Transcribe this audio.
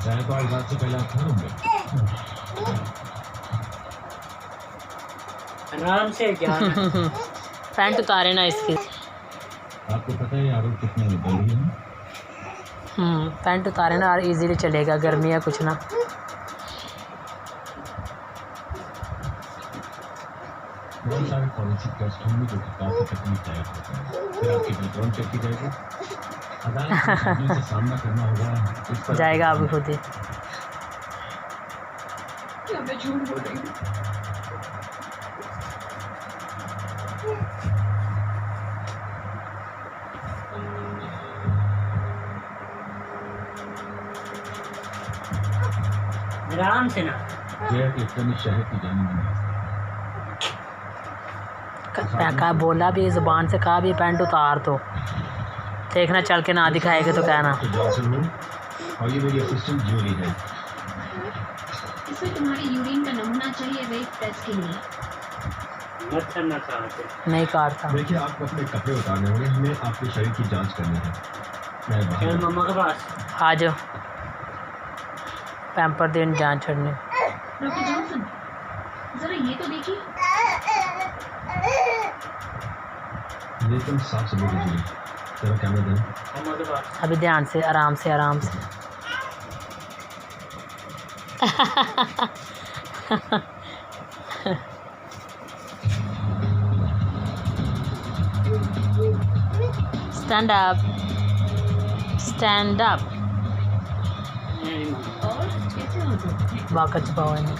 तो आज रात से पहले आप कहाँ होंगे? आराम से क्या पैंट उतारे ना इसकी। आपको पता है आरोप कितने बड़ी है? पैंट उतारे ना और इजीली चलेगा, गर्मी है कुछ ना। बहुत सारे फॉरेंसिक टेस्ट होंगे जो कि काफी तकलीफ दायक होते हैं। फिर आपकी बैकग्राउंड चेक की जाएगी, अदालत के सामने से सामना करना होगा इस पर जाएगा अभी खुद ही। क्या मैं झूठ बोल रही हूँ? आराम से ना। जय क्लिफ्टन ने शहर की जानी मानी कहा बोला भी, ज़ुबान से कहा भी पैंट उतार तो देखना, चल के ना दिखाएगा तो कहना। तो जॉनसन हूँ और ये मेरी असिस्टेंट जूली है। इसमें तुम्हारी यूरिन का नमूना चाहिए वेट टेस्ट के लिए। मच्छर ना काटे। नहीं काटता। देखिए आपको अपने कपड़े उतारने होंगे, हमें आपके शरीर की जांच करनी है। मैं बाहर चल मम्मा के पास। आ जाओ, पैम्पर देन जान छोड़ने। डॉक्टर जॉनसन जरा ये तो देखिए। ये तुम साफ सबूत है जूली। जरा कैमरा दें। मम्मा के पास। अभी ध्यान से, आराम से, आराम से। Stand up, stand up. नहीं मम्मा। और कैसे हो तुम? वाकई छुपाओ इन्हें।